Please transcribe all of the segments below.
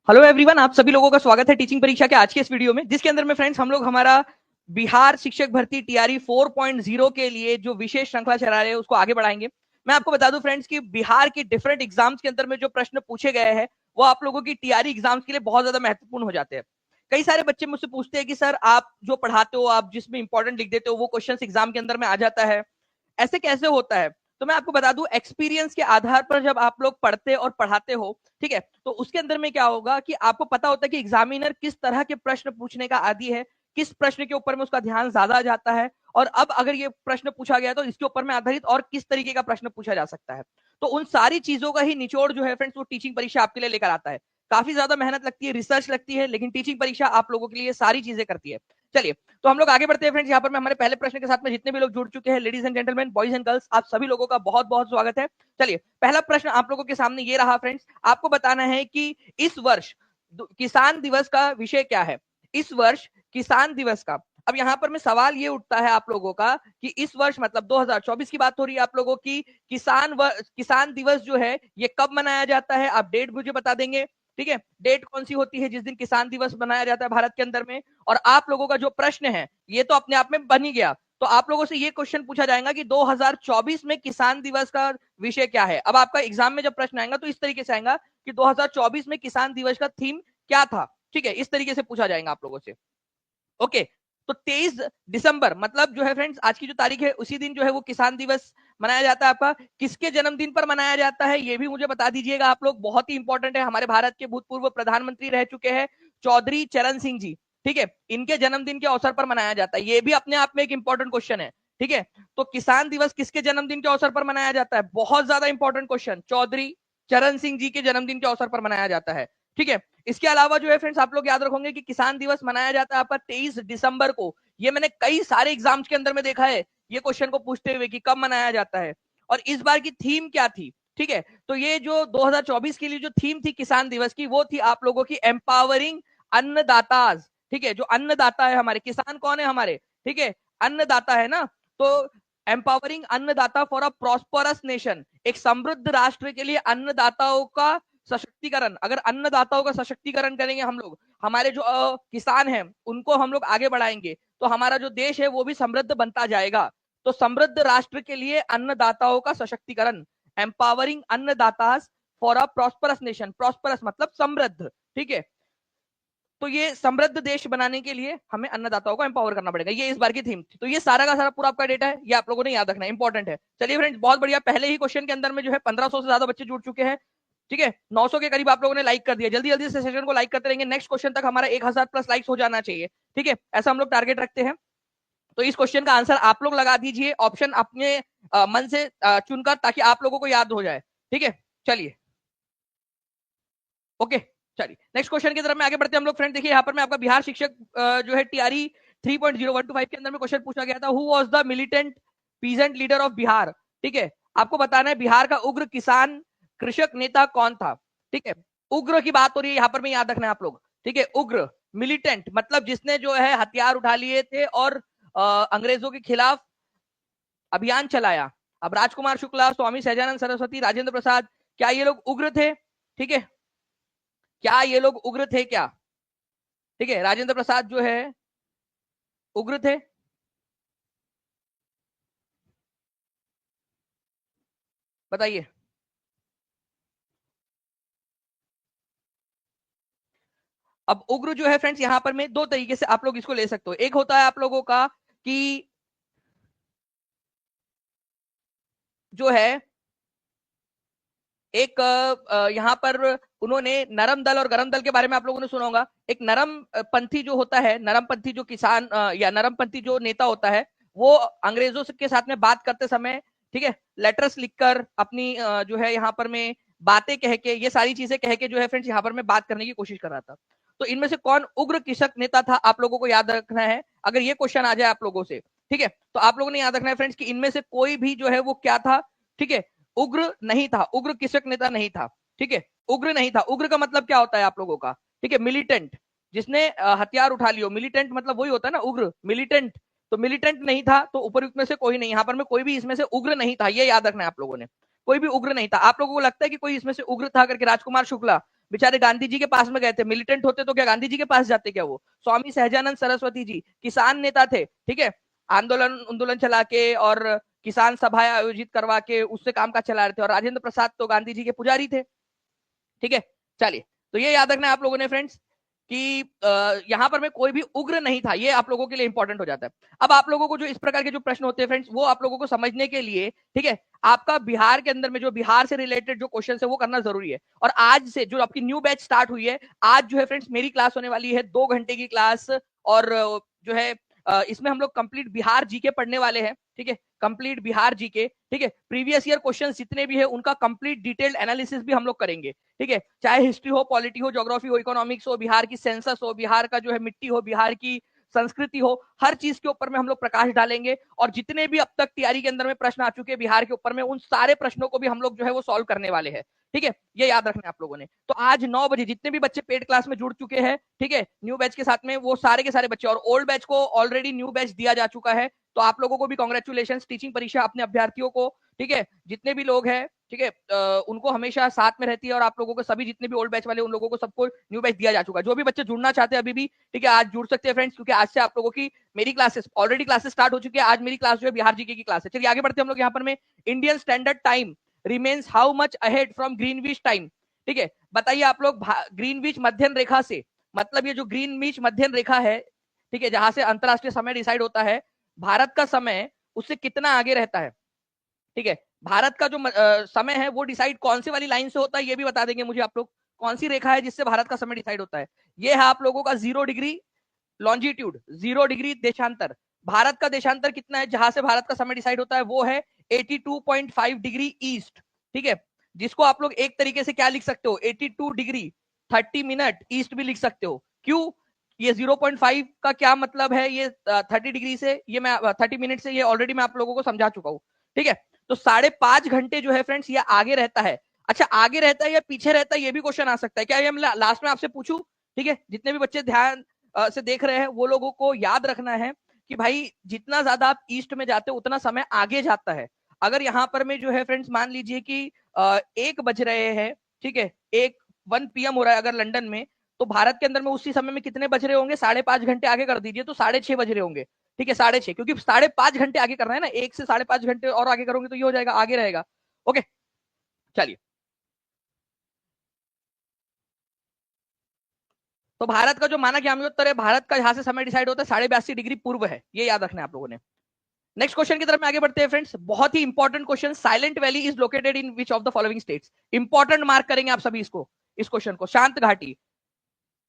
Hello everyone, आप सभी लोगों का स्वागत है टीचिंग परीक्षा के आज के इस वीडियो में, जिसके अंदर में फ्रेंड्स हम लोग हमारा बिहार शिक्षक भर्ती टीआरई 4.0 के लिए जो विशेष श्रृंखला चला रहे हैं उसको आगे बढ़ाएंगे। मैं आपको बता दूं फ्रेंड्स कि बिहार के डिफरेंट एग्जाम्स के अंदर में जो प्रश्न पूछे गए हैं वो आप लोगों की टीआरई एग्जाम्स के लिए बहुत ज्यादा महत्वपूर्ण हो जाते हैं। कई सारे बच्चे मुझसे पूछते हैं कि सर आप जो पढ़ाते हो, आप जिसमें इंपॉर्टेंट लिख देते हो वो क्वेश्चन एग्जाम के अंदर में आ जाता है, ऐसे कैसे होता है? तो मैं आपको बता दूं, एक्सपीरियंस के आधार पर जब आप लोग पढ़ते और पढ़ाते हो, ठीक है, तो उसके अंदर में क्या होगा कि आपको पता होता है कि एग्जामिनर किस तरह के प्रश्न पूछने का आदी है, किस प्रश्न के ऊपर में उसका ध्यान ज्यादा जाता है, और अब अगर ये प्रश्न पूछा गया तो इसके ऊपर में आधारित और किस तरीके का प्रश्न पूछा जा सकता है। तो उन सारी चीजों का ही निचोड़ जो है फ्रेंड्स वो टीचिंग परीक्षा आपके लिए लेकर आता है। काफी ज्यादा मेहनत लगती है, रिसर्च लगती है, लेकिन टीचिंग परीक्षा आप लोगों के लिए सारी चीजें करती है। चलिए, तो हम लोग आगे बढ़ते हैं फ्रेंड्स। यहाँ पर मैं हमारे पहले प्रश्न के साथ में जितने भी लोग जुड़ चुके हैं, ladies and gentleman, boys and girls, आप सभी लोगों का बहुत बहुत स्वागत है। चलिए, पहला प्रश्न आप लोगों के सामने ये रहा फ्रेंड्स, आपको बताना है कि इस वर्ष किसान दिवस का विषय क्या है। इस वर्ष किसान दिवस का, अब यहाँ पर में सवाल ये उठता है आप लोगों का कि इस वर्ष मतलब 2024 की बात हो रही है आप लोगों की, किसान दिवस जो है ये कब मनाया जाता है, आप डेट मुझे बता देंगे। ठीक है, डेट कौन सी होती है जिस दिन किसान दिवस मनाया जाता है भारत के अंदर में। और आप लोगों का जो प्रश्न है ये तो अपने आप में बन ही गया, तो आप लोगों से ये क्वेश्चन पूछा जाएगा कि 2024 में किसान दिवस का विषय क्या है। अब आपका एग्जाम में जब प्रश्न आएगा तो इस तरीके से आएगा कि 2024 में किसान दिवस का थीम क्या था। ठीक है, इस तरीके से पूछा जाएगा आप लोगों से। ओके, तो 23 दिसंबर मतलब जो है फ्रेंड्स आज की जो तारीख है उसी दिन जो है वो किसान दिवस मनाया जाता है। आपका किसके जन्मदिन पर मनाया जाता है ये भी मुझे बता दीजिएगा आप लोग, बहुत ही इंपॉर्टेंट है। हमारे भारत के भूतपूर्व प्रधानमंत्री रह चुके हैं चौधरी चरण सिंह जी, ठीक है, इनके जन्मदिन के अवसर पर मनाया जाता है। ये भी अपने आप में एक इंपॉर्टेंट क्वेश्चन है। ठीक है, तो किसान दिवस किसके जन्मदिन के अवसर पर मनाया जाता है? बहुत ज्यादा इंपॉर्टेंट क्वेश्चन, चौधरी चरण सिंह जी के जन्मदिन के अवसर पर मनाया जाता है। ठीक है, इसके अलावा जो है फ्रेंड्स आप लोग याद रखोगे कि किसान दिवस मनाया जाता है आपका 23 दिसंबर को। ये मैंने कई सारे एग्जाम्स के अंदर में देखा है ये क्वेश्चन को पूछते हुए कि कब मनाया जाता है और इस बार की थीम क्या थी। ठीक है, तो ये जो 2024 के लिए जो थीम थी किसान दिवस की वो थी आप लोगों की एम्पावरिंग अन्नदाताज। ठीक है, जो अन्नदाता है हमारे, किसान कौन है हमारे? ठीक है, अन्नदाता है ना, तो एम्पावरिंग अन्नदाता फॉर अ प्रॉस्परस नेशन, एक समृद्ध राष्ट्र के लिए अन्नदाताओं का सशक्तिकरण। अगर अन्नदाताओं का सशक्तिकरण करेंगे हम लोग, हमारे जो किसान हैं उनको हम लोग आगे बढ़ाएंगे, तो हमारा जो देश है वो भी समृद्ध बनता जाएगा। तो समृद्ध राष्ट्र के लिए अन्नदाताओं का सशक्तिकरण, एम्पावरिंग अन्नदाता for a prosperous nation, prosperous मतलब समृद्ध। ठीक है, तो ये समृद्ध देश बनाने के लिए हमें अन्नदाताओं को एम्पावर करना पड़ेगा, ये इस बार की थीम थी। तो ये सारा का सारा पूरा आपका डेटा है, ये आप लोगों ने याद रखना है, इंपॉर्टेंट है। चलिए फ्रेंड्स, बहुत बढ़िया, पहले ही क्वेश्चन के अंदर में जो है 1500 से ज्यादा बच्चे जुड़ चुके हैं। ठीक है, 900 के करीब आप लोगों ने लाइक कर दिया। जल्दी जल्दी से सेशन को लाइक करते रहेंगे, नेक्स्ट क्वेश्चन तक हमारा 1000 प्लस लाइक्स हो जाना चाहिए। ठीक है, ऐसा हम लोग टारगेट रखते हैं। तो इस क्वेश्चन का आंसर आप लोग लगा दीजिए, ऑप्शन अपने मन से चुनकर, ताकि आप लोगों को याद हो जाए। ठीक है, चलिए, ओके, चलिए नेक्स्ट क्वेश्चन की तरफ में आगे बढ़ते हैं हम लोग। फ्रेंड देखिए, यहाँ पर मैं आपका बिहार शिक्षक जो है टीआरई 3.0125 के अंदर में क्वेश्चन पूछा गया था, who was the militant peasant leader of Bihar. ठीक है, आपको बताना है बिहार का उग्र किसान कृषक नेता कौन था। ठीक है, उग्र की बात हो रही है यहाँ पर, में याद रखना है आप लोग। ठीक है, उग्र, मिलिटेंट मतलब जिसने जो है हथियार उठा लिए थे और अंग्रेजों के खिलाफ अभियान चलाया। अब राजकुमार शुक्ला, स्वामी सहजानंद सरस्वती, राजेंद्र प्रसाद, क्या ये लोग उग्र थे? ठीक है, क्या ये लोग उग्र थे क्या? ठीक है, राजेंद्र प्रसाद जो है उग्र थे? बताइए। अब उग्र जो है फ्रेंड्स यहां पर में दो तरीके से आप लोग इसको ले सकते हो। एक होता है आप लोगों का कि जो है एक यहां पर उन्होंने नरम दल और गरम दल के बारे में आप लोगों ने सुना होगा। एक नरम पंथी जो होता है, नरम पंथी जो किसान या नरम पंथी जो नेता होता है, वो अंग्रेजों के साथ में बात करते समय, ठीक है, लेटर्स लिखकर अपनी जो है यहाँ पर में बातें कह के, ये सारी चीजें कह के जो है फ्रेंड्स यहाँ पर मैं बात करने की कोशिश कर रहा था। तो इनमें से कौन उग्र कृषक नेता था आप लोगों को याद रखना है। अगर ये क्वेश्चन आ जाए आप लोगों से, ठीक है, तो आप लोगों ने याद रखना है फ्रेंड्स कि इनमें से कोई भी जो है वो क्या था। ठीक है, उग्र नहीं था, उग्र कृषक नेता नहीं था। ठीक है, उग्र नहीं था। उग्र का मतलब क्या होता है आप लोगों का? ठीक है, मिलिटेंट, जिसने हथियार उठा लियो। मिलिटेंट मतलब वही होता है ना उग्र, मिलिटेंट। तो मिलिटेंट नहीं था, तो उपयुक्त में से कोई नहीं। यहाँ पर में कोई भी इसमें से उग्र नहीं था, ये याद रखना है आप लोगों ने। कोई भी उग्र नहीं था। आप लोगों को लगता है कि कोई इसमें से उग्र था करके? राजकुमार शुक्ला, बेचारे गांधी जी के पास में गए थे, मिलिटेंट होते तो क्या गांधी जी के पास जाते क्या? वो स्वामी सहजानंद सरस्वती जी किसान नेता थे, ठीक है, आंदोलन चला के और किसान सभाएं आयोजित करवा के उससे काम काज चला रहे थे, और राजेंद्र प्रसाद तो गांधी जी के पुजारी थे, ठीक है। चलिए, तो ये याद रखना है आप लोगों ने फ्रेंड्स कि यहां पर में कोई भी उग्र नहीं था, ये आप लोगों के लिए इंपॉर्टेंट हो जाता है। अब आप लोगों को जो इस प्रकार के जो प्रश्न होते हैं फ्रेंड्स, वो आप लोगों को समझने के लिए, ठीक है, आपका बिहार के अंदर में जो बिहार से रिलेटेड जो क्वेश्चन है वो करना जरूरी है। और आज से जो आपकी न्यू बैच स्टार्ट हुई है, आज जो है फ्रेंड्स मेरी क्लास होने वाली है 2 घंटे की क्लास, और जो है इसमें हम लोग कंप्लीट बिहार जीके पढ़ने वाले हैं, ठीक है, कंप्लीट बिहार जीके, ठीक है, प्रीवियस ईयर क्वेश्चंस जितने भी है उनका कंप्लीट डिटेल्ड एनालिसिस भी हम लोग करेंगे, ठीक है, चाहे हिस्ट्री हो, पॉलिटी हो, ज्योग्राफी हो, इकोनॉमिक्स हो, बिहार की सेंसस हो, बिहार का जो है मिट्टी हो, बिहार की संस्कृति हो, हर चीज के ऊपर में हम लोग प्रकाश डालेंगे। और जितने भी अब तक तैयारी के अंदर में प्रश्न आ चुके हैं बिहार के ऊपर में, उन सारे प्रश्नों को भी हम लोग जो है वो सॉल्व करने वाले हैं, ठीक है, ये याद रखना है आप लोगों ने। तो आज 9 बजे जितने भी बच्चे पेड क्लास में जुड़ चुके हैं, ठीक है, न्यू बैच के साथ में, वो सारे के सारे बच्चे, और ओल्ड बैच को ऑलरेडी न्यू बैच दिया जा चुका है, तो आप लोगों को भी कांग्रेचुलेशन। टीचिंग परीक्षा अपने अभ्यर्थियों को, ठीक है, जितने भी लोग हैं, ठीक है, उनको हमेशा साथ में रहती है, और आप लोगों को सभी जितने भी ओल्ड बैच वाले उन लोगों को सबको न्यू बैच दिया जा चुका है। जो भी बच्चे जुड़ना चाहते हैं अभी भी, ठीक है, आज जुड़ सकते हैं फ्रेंड्स, क्योंकि आज से आप लोगों की मेरी क्लासेस ऑलरेडी क्लासेस स्टार्ट हो चुकी है। आज मेरी क्लास जो है बिहार जीके की क्लास है। चलिए आगे बढ़ते हैं हम लोग। यहाँ पर में Indian standard time remains how much ahead from Greenwich time, ठीक है, बताइए आप लोग, ग्रीनविच मध्यम रेखा से, मतलब ये जो ग्रीनविच मध्यम रेखा है, ठीक है, जहां से अंतरराष्ट्रीय समय डिसाइड होता है, भारत का समय उससे कितना आगे रहता है, ठीक है, भारत का जो समय है वो डिसाइड कौन सी वाली लाइन से होता है, ये भी बता देंगे मुझे आप लोग, कौन सी रेखा है जिससे भारत का समय डिसाइड होता है। ये है आप लोगों का 0 डिग्री लॉन्जिट्यूड, 0 डिग्री देशांतर। भारत का देशांतर कितना है जहां से भारत का समय डिसाइड होता है, वो है 82.5 डिग्री ईस्ट, ठीक है, जिसको आप लोग एक तरीके से क्या लिख सकते हो, 82 डिग्री 30 मिनट ईस्ट भी लिख सकते हो। क्यों? ये 0.5 का क्या मतलब है, ये 30 डिग्री से, ये मैं 30 मिनट से, ये ऑलरेडी मैं आप लोगों को समझा चुका हूं, ठीक है। तो 5.5 घंटे जो है फ्रेंड्स ये आगे रहता है। अच्छा, आगे रहता है या पीछे रहता है, ये भी क्वेश्चन आ सकता है। क्या ये हम लास्ट में आपसे पूछूं? ठीक है, जितने भी बच्चे ध्यान से देख रहे हैं वो लोगों को याद रखना है कि भाई जितना ज्यादा आप ईस्ट में जाते हो उतना समय आगे जाता है। अगर यहाँ पर में जो है फ्रेंड्स मान लीजिए कि 1 बज रहे हैं, ठीक है, 1 PM हो रहा है अगर लंदन में, तो भारत के अंदर में उसी समय में कितने बज रहे होंगे, 5.5 घंटे आगे कर दीजिए, तो 6:30 बज रहे होंगे, ठीक है, 6:30, क्योंकि 5.5 घंटे आगे करना है ना, 1 से 5.5 घंटे और आगे करोगे तो ये हो जाएगा, आगे रहेगा। ओके, चलिए, तो भारत का जो मानक याम्योत्तर है, भारत का जहां से समय डिसाइड होता है 82.5 डिग्री पूर्व है, ये याद रखना है आप लोगों ने। नेक्स्ट क्वेश्चन की तरफ में आगे बढ़ते हैं फ्रेंड्स, बहुत ही important question, silent valley is located in which of the following states. Important mark करेंगे आप सभी इसको, इस क्वेश्चन को। शांत घाटी,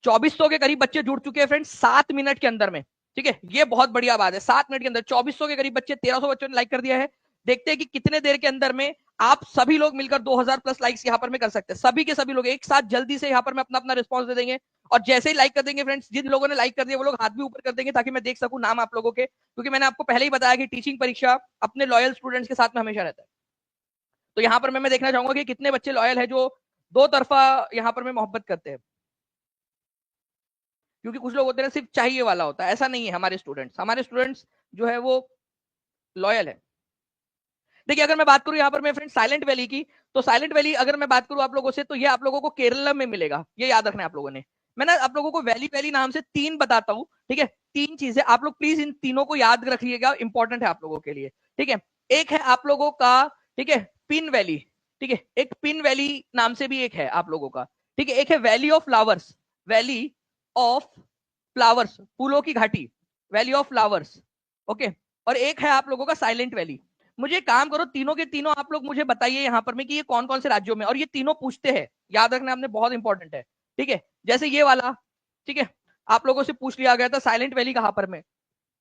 2400 के करीब बच्चे जुड़ चुके हैं फ्रेंड्स 7 मिनट के अंदर में, ठीक है, ये बहुत बढ़िया बात है। 7 मिनट के अंदर 2400 के करीब बच्चे, 1300 बच्चों ने लाइक कर दिया है। देखते हैं कि कितने देर के अंदर में आप सभी लोग मिलकर 2000 प्लस लाइक्स यहाँ पर में कर सकते हैं। सभी के सभी लोग एक साथ जल्दी से यहाँ पर में अपना अपना रिस्पॉन्स दे देंगे, और जैसे ही लाइक कर देंगे फ्रेंड्स, जिन लोगों ने लाइक कर दिया वो लोग हाथ भी ऊपर कर देंगे ताकि मैं देख सकूं नाम आप लोगों के, क्योंकि मैंने आपको पहले ही बताया कि टीचिंग परीक्षा अपने लॉयल स्टूडेंट्स के साथ में हमेशा रहता है। तो यहाँ पर मैं देखना चाहूंगा कि कितने बच्चे लॉयल है जो दो तरफा यहाँ पर में मोहब्बत करते हैं, क्योंकि कुछ लोग होते हैं सिर्फ चाहिए वाला होता है, ऐसा नहीं है। हमारे स्टूडेंट्स जो है वो लॉयल है। देखिए, अगर मैं बात करूं यहाँ पर मैं फ्रेंड साइलेंट वैली की, तो साइलेंट वैली अगर मैं बात करूं आप लोगों से, तो ये आप लोगों को केरला में मिलेगा, ये याद रखना है आप लोगों ने। मैं ना आप लोगों को वैली वैली नाम से 3 बताता हूँ, ठीक है, 3 चीजें आप लोग प्लीज इन तीनों को याद रखिएगा, इंपॉर्टेंट है आप लोगों के लिए, ठीक है। एक है आप लोगों का, ठीक है, पिन वैली, ठीक है, एक पिन वैली नाम से भी एक है आप लोगों का, ठीक है। एक है valley of flowers, valley of flowers, फूलों की घाटी, वैली ऑफ फ्लावर्स, ओके। और एक है आप लोगों का साइलेंट वैली। मुझे काम करो, तीनों के तीनों आप लोग मुझे बताइए यहाँ पर में कि ये कौन कौन से राज्यों में, और ये तीनों पूछते हैं, याद रखना आपने, बहुत इंपॉर्टेंट है, ठीक है। जैसे ये वाला, ठीक है, आप लोगों से पूछ लिया गया था साइलेंट वैली कहां पर में,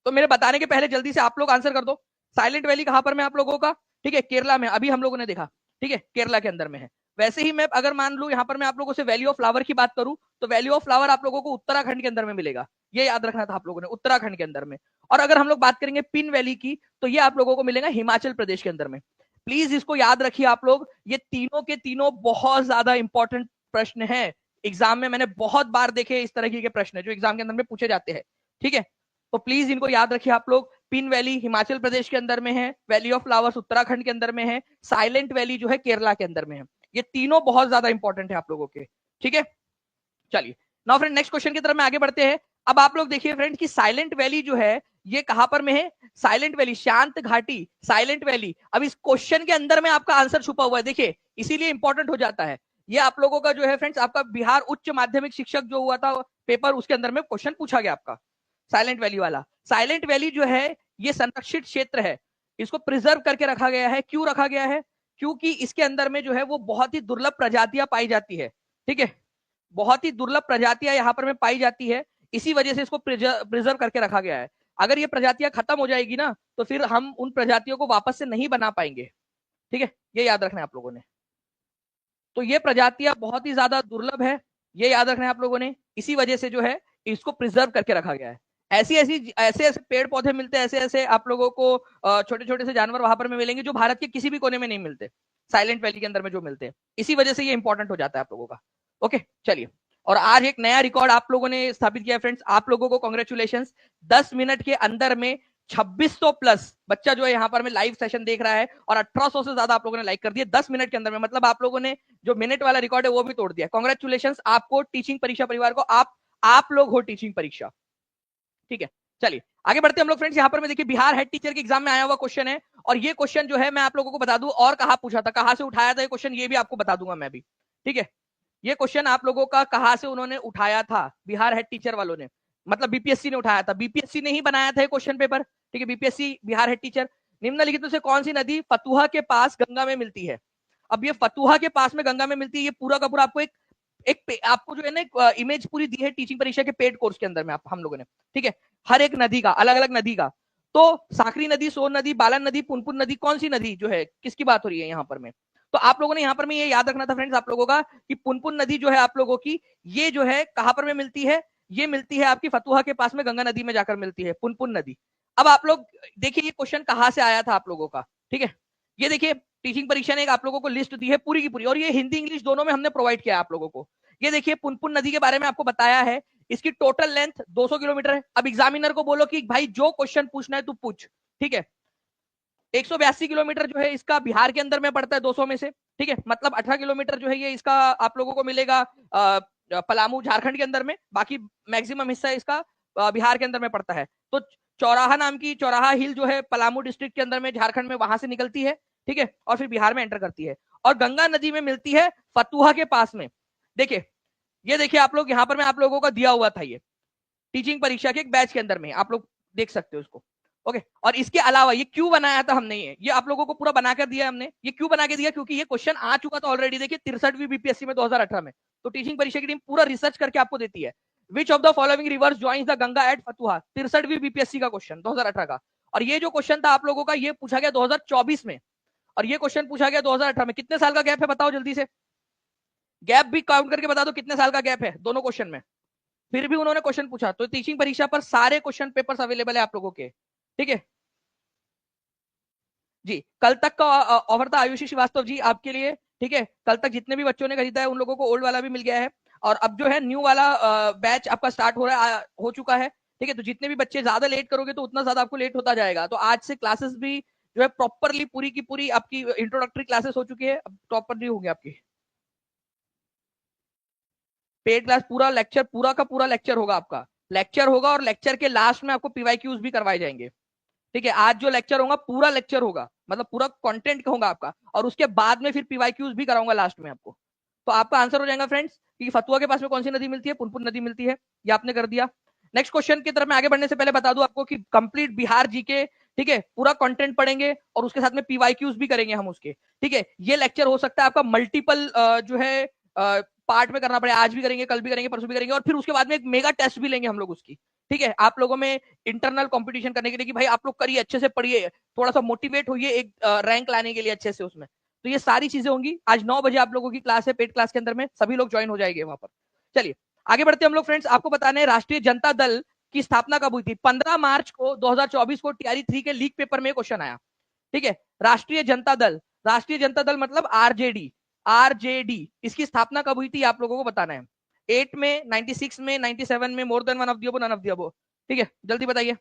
तो मेरे बताने के पहले जल्दी से आप लोग आंसर कर दो। साइलेंट वैली कहां पर में आप लोगों का, ठीक है, केरला में, अभी हम लोगों ने देखा, ठीक है, केरला के अंदर में है। वैसे ही मैं अगर मान लू यहाँ पर मैं आप लोगों से वैली ऑफ फ्लावर की बात करूं, तो वैली ऑफ फ्लावर आप लोगों को उत्तराखंड के अंदर में मिलेगा, ये याद रखना था आप लोगों ने, उत्तराखंड के अंदर में। और अगर हम लोग बात करेंगे पिन वैली की, तो ये आप लोगों को मिलेगा हिमाचल प्रदेश के अंदर में। प्लीज इसको याद रखिए आप लोग, ये तीनों के तीनों बहुत ज्यादा इंपॉर्टेंट प्रश्न है। एग्जाम में मैंने बहुत बार देखे इस तरह के प्रश्न जो एग्जाम के अंदर में पूछे जाते हैं, ठीक है। तो प्लीज इनको याद रखिए आप लोग। पिन वैली हिमाचल प्रदेश के अंदर में है, वैली ऑफ फ्लावर्स उत्तराखंड के अंदर में है, साइलेंट वैली जो है केरला के अंदर में है। ये तीनों बहुत ज्यादा इंपॉर्टेंट है आप लोगों के, ठीक है, चलिए नाउ फ्रेंड नेक्स्ट क्वेश्चन की तरफ में आगे बढ़ते हैं। अब आप लोग देखिए फ्रेंड कि साइलेंट वैली जो है ये कहां पर में है, साइलेंट वैली, शांत घाटी, साइलेंट वैली। अब इस क्वेश्चन के अंदर में आपका आंसर छुपा हुआ है, देखिए इसीलिए इंपॉर्टेंट हो जाता है ये आप लोगों का जो है फ्रेंड्स, आपका बिहार उच्च माध्यमिक शिक्षक जो हुआ था पेपर, उसके अंदर में क्वेश्चन पूछा गया आपका साइलेंट वैली वाला। साइलेंट वैली जो है ये संरक्षित क्षेत्र है, इसको प्रिजर्व करके रखा गया है। क्यों रखा गया है, क्योंकि इसके अंदर में जो है वो बहुत ही दुर्लभ प्रजातियां पाई जाती है, ठीक है, बहुत ही दुर्लभ प्रजातियां यहाँ पर में पाई जाती है, इसी वजह से इसको प्रिजर्व करके रखा गया है। अगर ये प्रजातियां खत्म हो जाएगी ना तो फिर हम उन प्रजातियों को वापस से नहीं बना पाएंगे, ठीक है, ये याद रखना है आप लोगों ने। तो ये प्रजातियां बहुत ही ज्यादा दुर्लभ है, ये याद रखना है आप लोगों ने, इसी वजह से जो है इसको प्रिजर्व करके रखा गया है। ऐसे ऐसे पेड़ पौधे मिलते हैं, ऐसे ऐसे आप लोगों को छोटे छोटे से जानवर वहां पर में मिलेंगे जो भारत के किसी भी कोने में नहीं मिलते, साइलेंट वैली के अंदर में जो मिलते हैं, इसी वजह से ये इंपॉर्टेंट हो जाता है आप लोगों का। ओके चलिए, और आज एक नया रिकॉर्ड आप लोगों ने स्थापित किया फ्रेंड्स, आप लोगों को कॉन्ग्रेचुलेशन। 10 मिनट के अंदर में 2600 प्लस बच्चा जो है यहाँ पर में लाइव सेशन देख रहा है और 1800 से ज्यादा आप लोगों ने लाइक कर दिया 10 मिनट के अंदर में, मतलब आप लोगों ने जो मिनट वाला रिकॉर्ड है वो भी तोड़ दिया। कॉन्ग्रेचुलेशन आपको, टीचिंग परीक्षा परिवार को, आप लोग हो टीचिंग परीक्षा, ठीक है। चलिए आगे बढ़ते हम लोग फ्रेंड्स, यहाँ पर मैं देखिए बिहार हेड टीचर के एग्जाम में आया हुआ क्वेश्चन है, और ये क्वेश्चन जो है मैं आप लोगों को बता दूं और कहाँ पूछा था, कहाँ से उठाया था ये क्वेश्चन, ये भी आपको बता दूंगा मैं भी, ठीक है। ये क्वेश्चन आप लोगों का कहाँ से उन्होंने उठाया था, बिहार हेड टीचर वालों ने, मतलब बीपीएससी ने उठाया था, बीपीएससी ने ही बनाया था ये क्वेश्चन पेपर, ठीक है, बीपीएससी बिहार हेड टीचर। निम्नलिखित में से कौन सी नदी फतुहा के पास गंगा में मिलती है। अब ये फतुहा के पास में गंगा में मिलती है, ये पूरा का पूरा आपको एक आपको जो है ना इमेज पूरी दी है टीचिंग परीक्षा के पेड कोर्स के अंदर में हम लोगों ने, ठीक है, हर एक नदी का अलग अलग नदी का। तो साकरी नदी, सोन नदी, बालन नदी, पुनपुन नदी, कौन सी नदी जो है किसकी बात हो रही है यहाँ पर में, तो आप लोगों ने यहाँ पर में ये याद रखना था फ्रेंड्स आप लोगों का कि पुनपुन नदी जो है आप लोगों की, ये जो है कहां पर में मिलती है, ये मिलती है आपकी फतुहा के पास में गंगा नदी में जाकर मिलती है पुनपुन नदी। अब आप लोग देखिए ये क्वेश्चन कहां से आया था आप लोगों का, ठीक है, ये देखिए टीचिंग परीक्षा ने आप लोगों को लिस्ट दी है पूरी की पूरी, और ये हिंदी इंग्लिश दोनों में हमने प्रोवाइड किया आप लोगों को। ये देखिए पुनपुन नदी के बारे में आपको बताया है, इसकी टोटल लेंथ 200 किलोमीटर है। अब एग्जामिनर को बोलो कि भाई जो क्वेश्चन पूछना है तू पूछ, ठीक है। 182 किलोमीटर जो है इसका बिहार के अंदर में पड़ता है 200 में से, ठीक है, मतलब 18 किलोमीटर जो है ये इसका आप लोगों को मिलेगा पलामू झारखंड के अंदर में, बाकी मैक्सिमम हिस्सा इसका बिहार के अंदर में पड़ता है। तो चौराहा नाम की, चौराहा हिल जो है पलामू डिस्ट्रिक्ट के अंदर में झारखंड में, वहां से निकलती है, ठीक है, और फिर बिहार में एंटर करती है, और गंगा नदी में मिलती है फतुहा के पास में। देखिए ये देखिए आप लोग यहाँ पर मैं आप लोगों का दिया हुआ था, ये टीचिंग परीक्षा के एक बैच के अंदर में आप लोग देख सकते हो उसको, ओके। और इसके अलावा ये क्यों बनाया था हमने, ये आप लोगों को पूरा बनाकर दिया हमने, ये क्यों बना के दिया, क्योंकि ये क्वेश्चन आ चुका था ऑलरेडी, देखिए 63वीं बीपीएससी में 2018 में। तो टीचिंग परीक्षा की टीम पूरा रिसर्च करके आपको देती है, which of the following rivers joins the Ganga at Fatuha, 63वीं बीपीएससी का क्वेश्चन 2018 का। और ये जो क्वेश्चन था आप लोगों का ये पूछा गया 2024 में, और ये क्वेश्चन पूछा गया 2018 में। कितने साल का गैप है बताओ जल्दी से, गैप भी काउंट करके बता दो कितने साल का गैप है दोनों क्वेश्चन में, फिर भी उन्होंने क्वेश्चन पूछा। तो टीचिंग परीक्षा पर सारे क्वेश्चन पेपर्स अवेलेबल है आप लोगों के, ठीक है जी। कल तक का ऑफर था आयुषी श्रीवास्तव जी आपके लिए, ठीक है, कल तक जितने भी बच्चों ने खरीदा है उन लोगों को ओल्ड वाला भी मिल गया है, और अब जो है न्यू वाला बैच आपका स्टार्ट हो रहा है, हो चुका है, ठीक है। तो जितने भी बच्चे ज्यादा लेट करोगे तो उतना ज्यादा आपको लेट होता जाएगा। तो आज से क्लासेस भी जो है प्रॉपरली पूरी की पूरी आपकी इंट्रोडक्टरी क्लासेस हो चुकी है, अब प्रॉपरली होंगे आपकी पेड क्लास, पूरा लेक्चर, पूरा का पूरा लेक्चर होगा आपका, लेक्चर होगा, और लेक्चर के लास्ट में आपको पीवाईक्यूज भी करवाए जाएंगे, ठीक है। आज जो लेक्चर होगा पूरा लेक्चर होगा, मतलब पूरा कंटेंट होगा आपका, और उसके बाद में फिर पीवाईक्यूज भी कराऊंगा लास्ट में आपको। तो आपका आंसर हो जाएगा फ्रेंड्स कि फतुहा के पास में कौन सी नदी मिलती है, पुनपुन नदी मिलती है, ये आपने कर दिया। नेक्स्ट क्वेश्चन की तरफ में आगे बढ़ने से पहले बता दूं आपको कि कंप्लीट बिहार जीके, ठीक है, पूरा कंटेंट पढ़ेंगे और उसके साथ में पीवाईक्यूज भी करेंगे हम उसके, ठीक है। ये लेक्चर हो सकता है आपका मल्टीपल जो है पार्ट में करना पड़े, आज भी करेंगे, कल भी करेंगे, परसों भी करेंगे, और फिर उसके बाद में एक मेगा टेस्ट भी लेंगे हम लोग उसकी, ठीक है, आप लोगों में इंटरनल कंपटीशन करने के लिए कि भाई आप लोग करिए, अच्छे से पढ़िए, थोड़ा सा मोटिवेट होइए एक रैंक लाने के लिए अच्छे से उसमें। तो ये सारी चीजें होंगी। आज 9 बजे आप लोगों की क्लास है, पेड क्लास के अंदर में सभी लोग ज्वाइन हो जाएंगे वहां पर। चलिए आगे बढ़ते हम लोग फ्रेंड्स, आपको बताने हैं राष्ट्रीय जनता दल की स्थापना कब हुई थी। 15 मार्च को 2024 को टीआरई 3 के लीक पेपर में क्वेश्चन आया, ठीक है। राष्ट्रीय जनता दल, राष्ट्रीय जनता दल मतलब आरजेडी, आरजेडी, इसकी स्थापना कब हुई थी आप लोगों को बताना है। 8 में, 96 में, 97 में, more than one of the above, none of the above, ठीक है, जल्दी बताइए।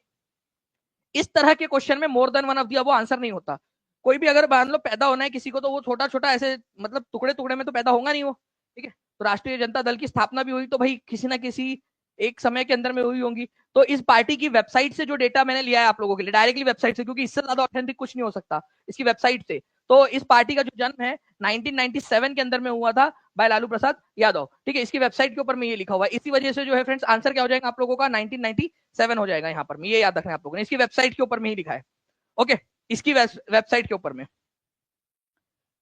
इस तरह के क्वेश्चन में more than one of the above answer नहीं होता। कोई भी अगर मान लो पैदा होना है किसी को, तो वो छोटा छोटा ऐसे मतलब टुकड़े टुकड़े में तो पैदा होगा नहीं वो, ठीक है। तो राष्ट्रीय जनता दल की स्थापना भी हुई तो भाई किसी ना किसी एक समय के अंदर में हुई होंगी। तो इस पार्टी की वेबसाइट से जो डेटा मैंने लिया है आप लोगों के लिए, डायरेक्टली वेबसाइट से, क्योंकि इससे ज्यादा ऑथेंटिक कुछ नहीं हो सकता, इसकी वेबसाइट से। तो इस पार्टी का जो जन्म है 1997 के अंदर में हुआ था बाय लालू प्रसाद यादव। ठीक है, इसकी वेबसाइट के ऊपर में ये लिखा हुआ है। इसी वजह से जो है फ्रेंड्स आंसर क्या हो जाएगा आप लोगों का, 1997 हो जाएगा यहाँ पर में। ये याद रखना है आप लोगों ने, इसकी वेबसाइट के ऊपर में ही लिखा है। ओके, इसकी वेबसाइट के ऊपर में।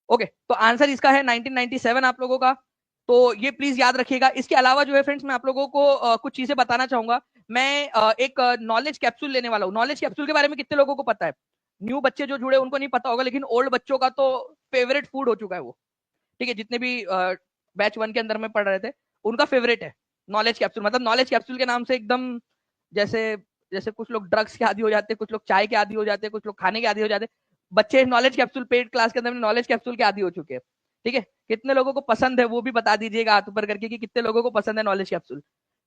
ओके, तो आंसर इसका है 1997 आप लोगों का। तो ये प्लीज याद रखिएगा। इसके अलावा जो है फ्रेंड्स मैं आप लोगों को कुछ चीजें बताना चाहूंगा। मैं एक नॉलेज कैप्सूल लेने वाला हूँ। नॉलेज कैप्सूल के बारे में कितने लोगों को पता है? न्यू बच्चे जो जुड़े उनको नहीं पता होगा, लेकिन ओल्ड बच्चों का तो फेवरेट फूड हो चुका है वो। ठीक है, जितने भी बैच 1 के अंदर में पढ़ रहे थे उनका फेवरेट है नॉलेज कैप्सूल। मतलब नॉलेज कैप्सूल के नाम से एकदम जैसे जैसे कुछ लोग ड्रग्स के आदी हो जाते हैं, कुछ लोग चाय के आदी हो जाते हैं, कुछ लोग खाने के आदी हो जाते हैं, बच्चे नॉलेज कैप्सूल पेड क्लास के अंदर में नॉलेज कैप्सूल के आदी हो चुके हैं। ठीक है, कितने लोगों को पसंद है वो भी बता दीजिएगा हाथ ऊपर करके कि कितने लोगों को पसंद है नॉलेज कैप्सूल।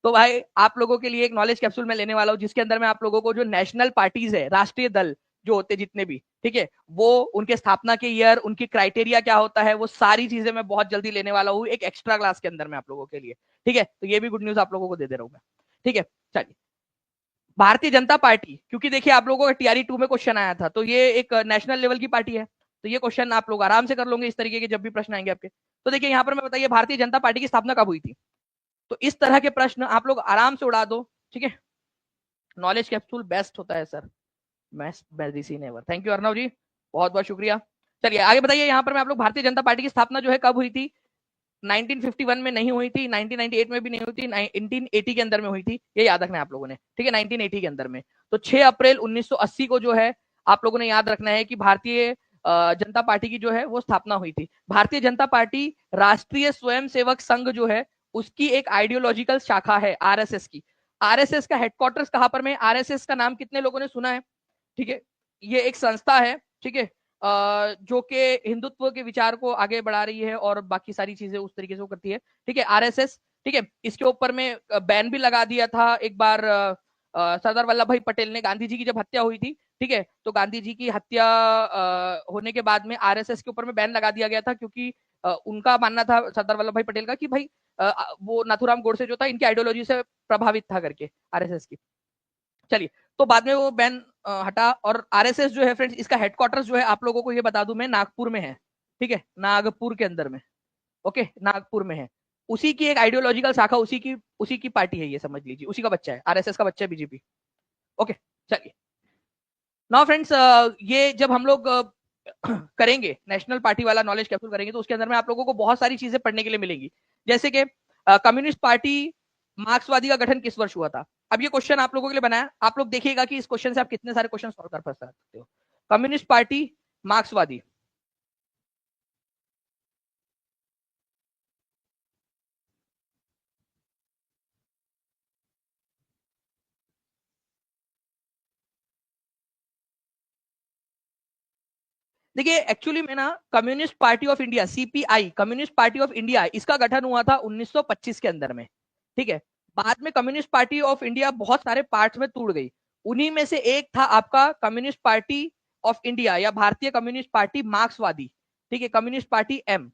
तो भाई आप लोगों के लिए एक नॉलेज कैप्सूल मैं लेने वाला हूँ, जिसके अंदर में आप लोगों को जो नेशनल पार्टीज है, राष्ट्रीय दल जो होते जितने भी, ठीक है, वो उनके स्थापना के ईयर, उनकी क्राइटेरिया क्या होता है, वो सारी चीजें मैं बहुत जल्दी लेने वाला हूँ एक एक्स्ट्रा क्लास के अंदर में आप लोगों के लिए। ठीक है, तो ये भी गुड न्यूज आप लोगों को दे दे रहा हूँ मैं। ठीक है, चलिए। भारतीय जनता पार्टी, क्योंकि देखिए आप लोगों का टीआरई 2 में क्वेश्चन आया था, तो ये एक नेशनल लेवल की पार्टी है, तो ये क्वेश्चन आप लोग आराम से कर लोगे इस तरीके के जब भी प्रश्न आएंगे आपके। तो देखिए यहाँ पर मैं बताइए भारतीय जनता पार्टी की स्थापना कब हुई थी? तो इस तरह के प्रश्न आप लोग आराम से उड़ा दो। ठीक है, नॉलेज कैप्सूल बेस्ट होता है sir, best medicine ever. Thank you Arnav ji, बहुत बहुत शुक्रिया। चलिए आगे बताइए, यहाँ पर मैं आप लोग भारतीय जनता पार्टी की स्थापना जो है कब हुई थी? 1951 में नहीं हुई थी, 1998 में भी नहीं हुई थी, 1980 के अंदर में हुई थी, ये याद रखना है आप लोगों ने। ठीक है, 1980 के अंदर में। तो 6 अप्रैल 1980 को जो है आप लोगों ने याद रखना है कि भारतीय जनता पार्टी की जो है वो स्थापना हुई थी। भारतीय जनता पार्टी राष्ट्रीय स्वयंसेवक संघ जो है उसकी एक आइडियोलॉजिकल शाखा है आरएसएस की। आरएसएस का हेडक्वार्टर्स कहां पर में? आरएसएस का नाम कितने लोगों ने सुना है? ठीक है, ये एक संस्था है, ठीक है, जो कि हिंदुत्व के विचार को आगे बढ़ा रही है और बाकी सारी चीजें उस तरीके से वो करती है। ठीक है, आरएसएस। ठीक है, इसके ऊपर में बैन भी लगा दिया था एक बार सरदार वल्लभ भाई पटेल ने, गांधी जी की जब हत्या हुई थी। ठीक है, तो गांधी जी की हत्या होने के बाद में आरएसएस के ऊपर में बैन लगा दिया गया था, क्योंकि उनका मानना था सरदार वल्लभ भाई पटेल का कि भाई वो नाथुराम गोडसे जो था इनकी आइडियोलॉजी से प्रभावित था करके आरएसएस की। चलिए, तो बाद में वो बैन हटा। और आरएसएस जो है फ्रेंड्स इसका हेडक्वार्टर्स जो है आप लोगों को ये बता दूं मैं नागपुर में है। ठीक है, नागपुर के अंदर में। ओके, नागपुर में है। उसी की एक आइडियोलॉजिकल शाखा, उसी की पार्टी है, ये समझ लीजिए, उसी का बच्चा है, आरएसएस का बच्चा है बीजेपी। ओके, चलिए। नाउ फ्रेंड्स, ये जब हम लोग करेंगे नेशनल पार्टी वाला नॉलेज कैप्सूल करेंगे, तो उसके अंदर में आप लोगों को बहुत सारी चीजें पढ़ने के लिए मिलेंगी। जैसे कि कम्युनिस्ट पार्टी मार्क्सवादी का गठन किस वर्ष हुआ था? अब ये क्वेश्चन आप लोगों के लिए बनाया, आप लोग देखिएगा कि इस क्वेश्चन से आप कितने सारे क्वेश्चन सॉल्व कर सकते हो। कम्युनिस्ट पार्टी मार्क्सवादी, देखिए एक्चुअली में ना communist party of India CPI, communist party of India, इसका गठन हुआ था 1925 के अंदर में। ठीक है, बाद में कम्युनिस्ट पार्टी ऑफ इंडिया बहुत सारे पार्ट्स में टूट गई। उन्हीं में से एक था आपका कम्युनिस्ट पार्टी ऑफ इंडिया या भारतीय कम्युनिस्ट पार्टी मार्क्सवादी। ठीक है, कम्युनिस्ट पार्टी एम।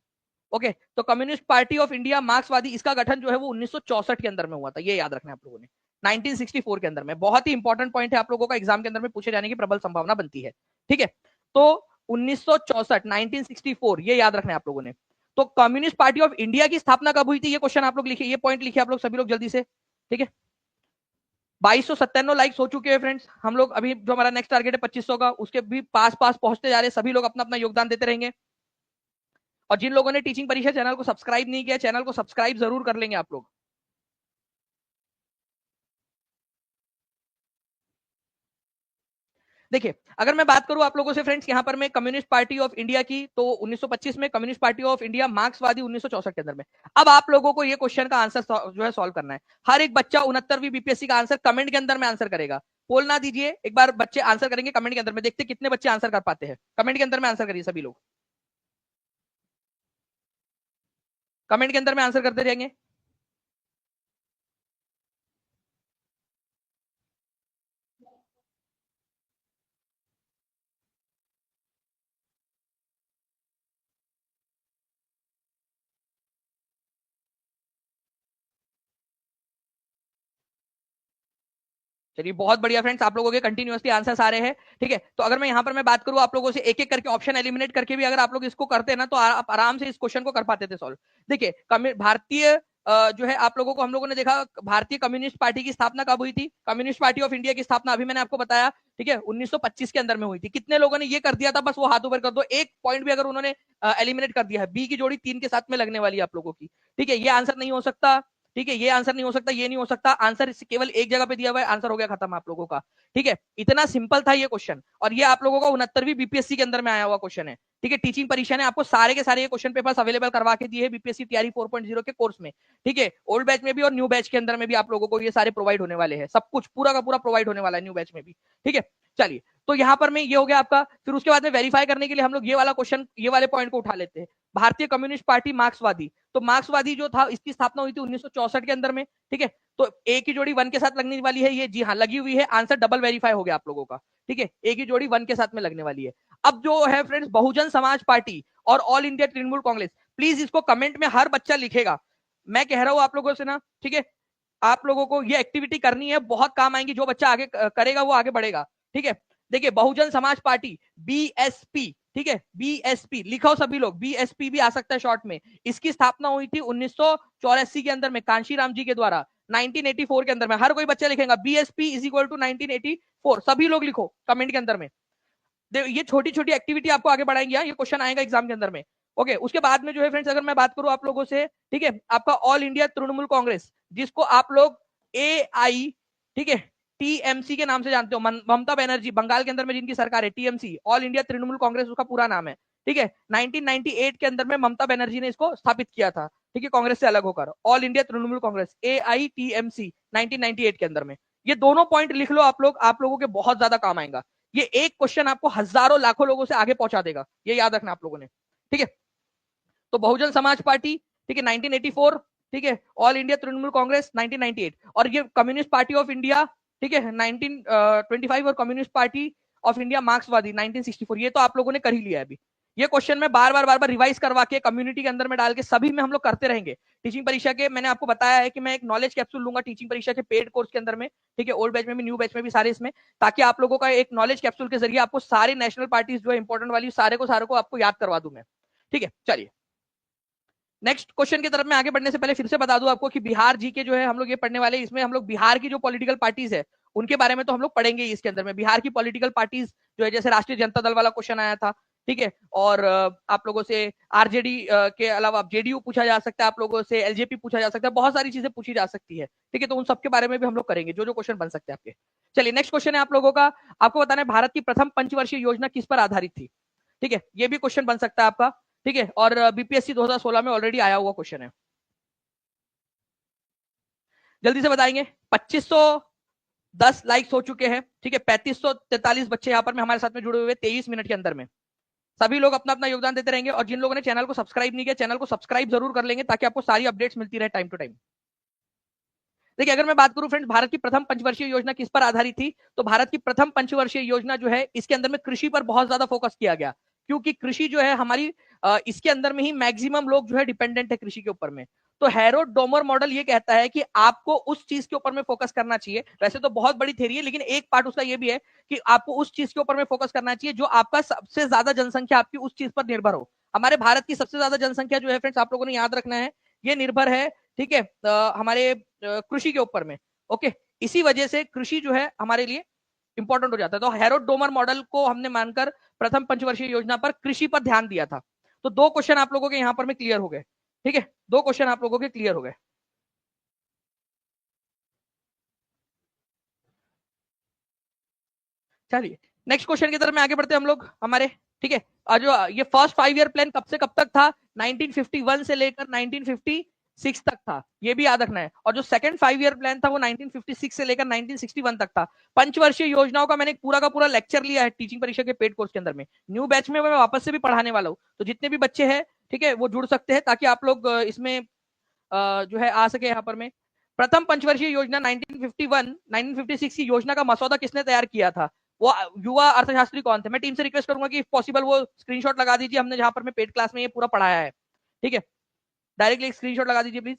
ओके, तो कम्युनिस्ट पार्टी ऑफ इंडिया मार्क्सवादी, इसका गठन जो है वो 1964 के अंदर में हुआ था, ये याद रखना है आप लोगों ने। 1964 के अंदर में, बहुत ही इंपॉर्टेंट पॉइंट है, आप लोगों का एग्जाम के अंदर में पूछे जाने की प्रबल संभावना बनती है। ठीक है, तो 1964, 1964, ये याद रखना है आप लोगों ने। तो कम्युनिस्ट पार्टी ऑफ इंडिया की स्थापना कब हुई थी, ये क्वेश्चन आप लोग लिखिए, ये पॉइंट लिखिए आप लोग सभी लोग जल्दी से। ठीक है, 2297 लाइक्स हो चुके हैं फ्रेंड्स। हम लोग अभी जो हमारा नेक्स्ट टारगेट है 2500 का, उसके भी पास पास पहुंचते जा रहे हैं। सभी लोग अपना अपना योगदान देते रहेंगे। और जिन लोगों ने टीचिंग परीक्षा चैनल को सब्सक्राइब नहीं किया, चैनल को सब्सक्राइब जरूर कर लेंगे आप लोग। देखिए, अगर मैं बात करूं आप लोगों से फ्रेंड्स यहाँ पर मैं कम्युनिस्ट पार्टी ऑफ इंडिया की, तो 1925 में, कम्युनिस्ट पार्टी ऑफ इंडिया मार्क्सवादी 1964 के अंदर में। अब आप लोगों को ये क्वेश्चन का आंसर जो है सॉल्व करना है। हर एक बच्चा 69वीं बीपीएससी का आंसर कमेंट के अंदर में आंसर करेगा। पोल ना दीजिए, एक बार बच्चे आंसर करेंगे कमेंट के अंदर में, देखते कितने बच्चे आंसर कर पाते हैं। कमेंट के अंदर में आंसर करिए सभी लोग, कमेंट के अंदर में आंसर करते जाएंगे। चलिए बहुत बढ़िया फ्रेंड्स, आप लोगों के कंटिन्यूअसली आंसर्स आ रहे हैं। ठीक है, तो अगर मैं यहाँ पर मैं बात करूँ आप लोगों से एक एक करके ऑप्शन एलिमिनेट करके भी अगर आप लोग इसको करते हैं ना, तो आप आराम से इस क्वेश्चन को कर पाते थे सॉल्व। देखिए भारतीय जो है आप लोगों को हम लोगों ने देखा भारतीय कम्युनिस्ट पार्टी की स्थापना कब हुई थी। कम्युनिस्ट पार्टी ऑफ इंडिया की स्थापना अभी मैंने आपको बताया, ठीक है, 1925 के अंदर में हुई थी। कितने लोगों ने ये कर दिया था, बस वो हाथ ऊपर कर दो। एक पॉइंट भी अगर उन्होंने एलिमिनेट कर दिया है। बी की जोड़ी 3 के साथ में लगने वाली है आप लोगों की। ठीक है, ये आंसर नहीं हो सकता। ठीक है, ये आंसर नहीं हो सकता, ये नहीं हो सकता। आंसर केवल एक जगह पे दिया हुआ है, आंसर हो गया खत्म आप लोगों का। ठीक है, इतना सिंपल था ये क्वेश्चन, और ये आप लोगों का 69वीं बीपीएससी के अंदर में आया हुआ क्वेश्चन है। ठीक है, टीचिंग परीक्षा ने आपको सारे के सारे ये क्वेश्चन पेपर्स अवेलेबल करवा के दिए है बीपीएससी टीआरई 4.0 के कोर्स में। ठीक है, ओल्ड बैच में भी और न्यू बैच के अंदर में भी आप लोगों को ये सारे प्रोवाइड होने वाले हैं। सब कुछ पूरा का पूरा प्रोवाइड होने वाला है न्यू बैच में भी। ठीक है, चलिए, तो यहाँ पर में ये हो गया आपका। फिर उसके बाद में वेरीफाई करने के लिए हम लोग ये वाला क्वेश्चन, ये वाले पॉइंट को उठा लेते हैं। भारतीय कम्युनिस्ट पार्टी मार्क्सवादी, तो मार्क्सवादी जो था इसकी स्थापना हुई थी 1964 के अंदर में। ठीक है, तो ए की जोड़ी 1 के साथ लगने वाली है, ये जी हाँ लगी हुई है। आंसर डबल वेरीफाई हो गया आप लोगों का। ठीक है, ए की जोड़ी 1 के साथ में लगने वाली है। अब जो है फ्रेंड्स बहुजन समाज पार्टी और all India Trinamool Congress, please इसको कमेंट में हर बच्चा लिखेगा। मैं कह रहा हूं आप लोगों से ना, ठीक है, आप लोगों को ये एक्टिविटी करनी है, बहुत काम आएंगी। जो बच्चा आगे करेगा वो आगे बढ़ेगा। ठीक है, देखिए बहुजन समाज पार्टी बीएसपी, ठीक है, बीएसपी लिखो सभी लोग, बीएसपी भी आ सकता है शॉर्ट में। इसकी स्थापना हुई थी 1984 के अंदर में कांशीराम जी के द्वारा, 1984 के अंदर में। हर कोई बच्चा लिखेगा बीएसपी इज इक्वल टू 1984, सभी लोग लिखो कमेंट के अंदर में। ये छोटी छोटी एक्टिविटी आपको आगे बढ़ाएंगे, ये क्वेश्चन आएगा एग्जाम के अंदर में। ओके, उसके बाद में जो है फ्रेंड्स अगर मैं बात करूं आप लोगों से, ठीक है, आपका ऑल इंडिया तृणमूल कांग्रेस, जिसको आप लोग ए आई, ठीक है, टीएमसी के नाम से जानते हो। ममता बनर्जी, बंगाल के अंदर में जिनकी सरकार है, TMC all India Trinamool Congress उसका पूरा नाम है। ठीक है, 1998 के अंदर में ममता बनर्जी ने इसको स्थापित किया था। ठीक है, कांग्रेस से अलग होकर all India Trinamool Congress AITMC 1998 के अंदर में। ये दोनों पॉइंट लिख लो आप लोग, आप लोगों के बहुत ज्यादा काम आएगा। ये एक क्वेश्चन आपको हजारों लाखों लोगों से आगे पहुंचा देगा, ये याद रखना आप लोगों ने। ठीक है, तो बहुजन समाज पार्टी, ठीक है, 1984, ठीक है, ऑल इंडिया तृणमूल कांग्रेस 1998, और ये कम्युनिस्ट पार्टी ऑफ इंडिया, ठीक है, 1925, और कम्युनिस्ट पार्टी ऑफ इंडिया मार्क्सवादी 1964। ये तो आप लोगों ने कर ही लिया है अभी। ये क्वेश्चन में बार बार रिवाइज करवा के कम्युनिटी के अंदर में डाल के सभी में हम लोग करते रहेंगे। टीचिंग परीक्षा के मैंने आपको बताया है कि मैं एक नॉलेज कैप्सूल लूंगा टीचिंग परीक्षा के पेड कोर्स के अंदर में। ठीक है, ओल्ड बैच में भी न्यू बैच में भी सारे इसमें, ताकि आप लोगों का एक नॉलेज कैप्सूल के जरिए आपको सारे नेशनल पार्टीज जो है इंपॉर्टेंट वाली सारे को आपको याद करवा दूं मैं। ठीक है, चलिए नेक्स्ट क्वेश्चन की तरफ में आगे बढ़ने से पहले फिर से बता दूं आपको कि बिहार जी के जो है हम लोग ये पढ़ने वाले, इसमें हम लोग बिहार की जो पॉलिटिकल पार्टीज है उनके बारे में तो हम लोग पढ़ेंगे इसके अंदर में। बिहार की पॉलिटिकल पार्टीज जो है, जैसे राष्ट्रीय जनता दल वाला क्वेश्चन आया था, ठीक है, और आप लोगों से आरजेडी के अलावा जेडीयू पूछा जा सकता है, आप लोगों से एलजेपी पूछा जा सकता है, बहुत सारी चीजें पूछी जा सकती है। ठीक है, तो उन सबके बारे में भी हम लोग करेंगे, जो जो क्वेश्चन बन सकते हैं आपके। चलिए नेक्स्ट क्वेश्चन है आप लोगों का, आपको बताना है भारत की प्रथम पंचवर्षीय योजना किस पर आधारित थी। ठीक है, ये भी क्वेश्चन बन सकता है आपका। ठीक है, और बीपीएससी 2016 में ऑलरेडी आया हुआ क्वेश्चन है। जल्दी से बताएंगे। 2510 लाइक्स हो चुके हैं। ठीक है, 3543 बच्चे यहाँ पर में हमारे साथ में जुड़े हुए 23 मिनट के अंदर में। सभी लोग अपना अपना योगदान देते रहेंगे, और जिन लोगों ने चैनल को सब्सक्राइब नहीं किया, चैनल को सब्सक्राइब जरूर कर लेंगे, ताकि आपको सारी अपडेट्स मिलती रहे टाइम टू टाइम। देखिए अगर मैं बात करूं फ्रेंड्स भारत की प्रथम पंचवर्षीय योजना किस पर आधारित थी, तो भारत की प्रथम पंचवर्षीय योजना जो है इसके अंदर में कृषि पर बहुत ज्यादा फोकस किया गया, क्योंकि कृषि जो है हमारी इसके अंदर में ही मैक्सिमम लोग जो है डिपेंडेंट है कृषि के ऊपर में। तो हैरोड डोमर मॉडल ये कहता है कि आपको उस चीज के ऊपर में फोकस करना चाहिए। वैसे तो बहुत बड़ी थ्योरी है, लेकिन एक पार्ट उसका ये भी है कि आपको उस चीज के ऊपर में फोकस करना चाहिए जो आपका सबसे ज्यादा जनसंख्या आपकी उस चीज पर निर्भर हो। हमारे भारत की सबसे ज्यादा जनसंख्या जो है फ्रेंड्स आप लोगों ने याद रखना है, ये निर्भर है, ठीक है, हमारे कृषि के ऊपर में। ओके, इसी वजह से कृषि जो है हमारे लिए इंपॉर्टेंट हो जाता है। तो हैरोड डोमर मॉडल को हमने मानकर प्रथम पंचवर्षीय योजना पर कृषि पर ध्यान दिया था। तो दो क्वेश्चन आप लोगों के यहां पर में क्लियर हो गए। ठीक है, दो क्वेश्चन आप लोगों के क्लियर हो गए। चलिए नेक्स्ट क्वेश्चन की तरफ में आगे बढ़ते हैं हम लोग हमारे। ठीक है, और जो ये फर्स्ट 5 ईयर प्लान कब से कब तक था, 1951 से लेकर 1956 तक था, ये भी याद रखना है। और जो सेकंड 5 ईयर प्लान था वो 1956 से लेकर 1961 तक था। पंचवर्षीय योजनाओं का मैंने पूरा का पूरा लेक्चर लिया है टीचिंग परीक्षा के पेड कोर्स के अंदर में। न्यू बैच में मैं वापस से भी पढ़ाने वाला हूँ, तो जितने भी बच्चे हैं, ठीक है, वो जुड़ सकते हैं, ताकि आप लोग इसमें जो है आ सके यहाँ पर में। प्रथम पंचवर्षीय योजना 1951 1956 की योजना का मसौदा किसने तैयार किया था, वो युवा अर्थशास्त्री कौन थे। मैं टीम से रिक्वेस्ट करूंगा कि पॉसिबल वो स्क्रीनशॉट लगा दीजिए, हमने जहां पर मैं पेड क्लास में ये पूरा पढ़ाया है। ठीक है, डायरेक्टली एक स्क्रीनशॉट लगा दीजिए प्लीज,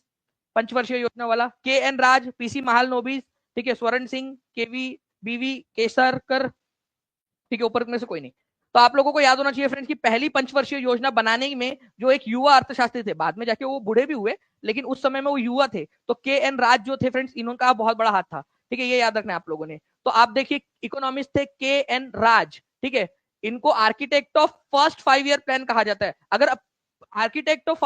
पंचवर्षीय योजना वाला। के एन राज, पीसी महालनोबिस, ठीक है, स्वर्ण सिंह, केवी, बीवी केसरकर, ठीक है, ऊपर में से कोई नहीं। तो आप लोगों को याद होना चाहिए फ्रेंड्स कि पहली पंचवर्षीय योजना बनाने में जो एक युवा अर्थशास्त्री थे, बाद में जाके वो बूढ़े भी हुए, लेकिन उस समय में वो युवा थे, तो के एन राज जो थे फ्रेंड्स, इनका बहुत बड़ा हाथ था। ठीक है, ये याद रखना है आप लोगों ने। तो आप देखिए, इकोनॉमिस्ट थे के एन राज। ठीक है, इनको architect of first 5 year plan कहा जाता है। अगर आर्किटेक्ट ऑफ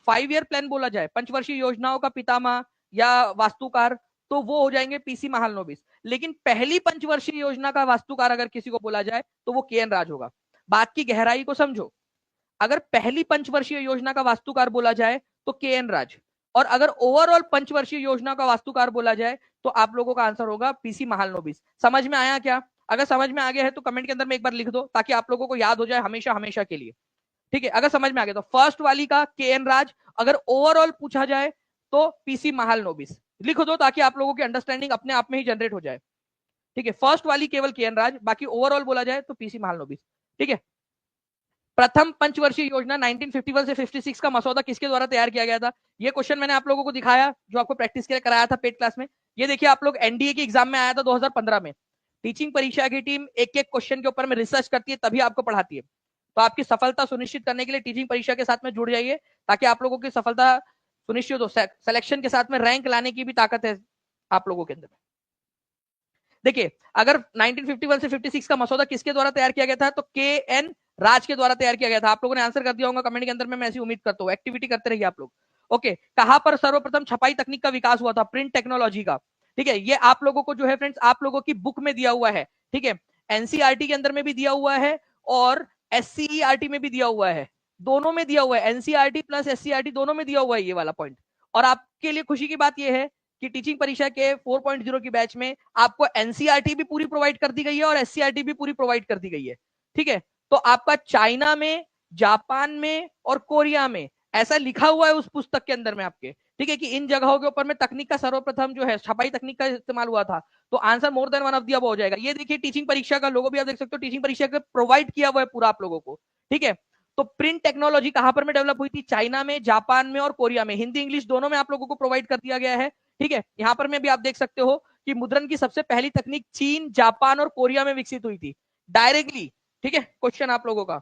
5 ईयर प्लान बोला जाए, पंचवर्षीय योजनाओं का पितामह या वास्तुकार, तो वो हो जाएंगे पीसी महालनोबिस। लेकिन पहली पंचवर्षीय योजना का वास्तुकार अगर किसी को बोला जाए तो वो के एन राज होगा। बात की गहराई को समझो, अगर पहली पंचवर्षीय योजना का वास्तुकार बोला जाए तो के एन राज, और अगर ओवरऑल पंचवर्षीय योजना का वास्तुकार बोला जाए तो आप लोगों का आंसर होगा पीसी महालनोबिस। समझ में आया क्या? अगर समझ में आ गया है तो कमेंट के अंदर में एक बार लिख दो, ताकि आप लोगों को याद हो जाए हमेशा हमेशा के लिए। ठीक है, अगर समझ में आ गया तो फर्स्ट वाली का के एन राज, अगर ओवरऑल पूछा जाए तो पीसी महालनोबिस लिख दो, ताकि आप लोगों की अंडरस्टैंडिंग अपने आप में ही जनरेट हो जाए। ठीक है, फर्स्ट वाली केवल के एन राज, बाकी ओवरऑल बोला जाए तो पीसी महालनोबिस। ठीक है, प्रथम पंचवर्षीय योजना 1951 से 56 का मसौदा किसके द्वारा तैयार किया गया था? ये क्वेश्चन मैंने आप लोगों को दिखाया, जो आपको प्रैक्टिस के लिए कराया था पेड क्लास में। ये देखिए, आप लोग एनडीए के एग्जाम में आया था 2015 में। टीचिंग परीक्षा की टीम एक एक क्वेश्चन के ऊपर में रिसर्च करती है, तभी आपको पढ़ाती है। तो आपकी सफलता सुनिश्चित करने के लिए टीचिंग परीक्षा के साथ में जुड़ जाइए, ताकि आप लोगों की सफलता सुनिश्चित हो। सिलेक्शन के साथ में रैंक लाने की भी ताकत है आप लोगों के अंदर। देखिए, अगर 1951 से 56 का मसौदा किसके द्वारा तैयार किया गया था, तो के एन राज के द्वारा तैयार किया गया था। आप लोगों ने आंसर कर दिया होगा कमेंट के अंदर में, मैं ऐसी उम्मीद करता हूँ। एक्टिविटी करते रहिए आप लोग। ओके, कहां पर सर्वप्रथम छपाई तकनीक का विकास हुआ था? प्रिंट टेक्नोलॉजी का। ठीक है, ये आप लोगों को जो है फ्रेंड्स, आप लोगों की बुक में दिया हुआ है। ठीक है, एनसीईआरटी के अंदर में भी दिया हुआ है और एससीईआरटी में भी दिया हुआ है, दोनों में दिया हुआ है। एनसीईआरटी प्लस एससीईआरटी दोनों में दिया हुआ है ये वाला पॉइंट। और आपके लिए खुशी की बात यह है कि टीचिंग परीक्षा के 4.0 की बैच में आपको एनसीईआरटी भी पूरी प्रोवाइड कर दी गई है और एससीईआरटी भी पूरी प्रोवाइड कर दी गई है। ठीक है, तो आपका चाइना में, जापान में और कोरिया में ऐसा लिखा हुआ है उस पुस्तक के अंदर में आपके। ठीक है, कि इन जगहों के ऊपर में तकनीक का सर्वप्रथम जो है छपाई तकनीक का इस्तेमाल हुआ था। तो answer more than one of the above हो जाएगा। ये देखिए, टीचिंग परीक्षा का लोगो भी आप देख सकते हो, टीचिंग परीक्षा का प्रोवाइड किया हुआ है पूरा आप लोगों को। ठीक है, तो प्रिंट टेक्नोलॉजी कहां पर में डेवलप हुई थी? चाइना में, जापान में और कोरिया में। हिंदी इंग्लिश दोनों में आप लोगों को प्रोवाइड कर दिया गया है। ठीक है, यहां पर में भी आप देख सकते हो कि मुद्रण की सबसे पहली तकनीक चीन, जापान और कोरिया में विकसित हुई थी डायरेक्टली। ठीक है, क्वेश्चन आप लोगों का।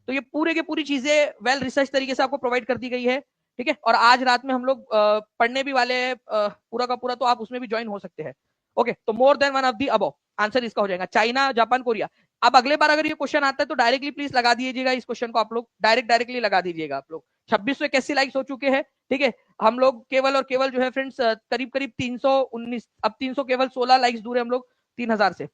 तो ये पूरे के पूरी चीजें वेल रिसर्च तरीके से आपको प्रोवाइड कर दी गई है। ठीक है, और आज रात में हम लोग पढ़ने भी वाले हैं पूरा का पूरा, तो आप उसमें भी ज्वाइन हो सकते हैं। ओके, तो मोर than one of the above answer इसका हो जाएगा, चाइना, जापान, कोरिया। अब अगले बार अगर ये क्वेश्चन आता है तो डायरेक्टली प्लीज लगा दीजिएगा इस क्वेश्चन को, आप लोग डायरेक्टली लगा दीजिएगा आप लोग। 2681 लाइक्स हो चुके हैं। ठीक है, हम लोग केवल और केवल जो है फ्रेंड्स करीब करीब 319, अब 300 केवल 16 लाइक्स दूर है हम लोग 3000 से।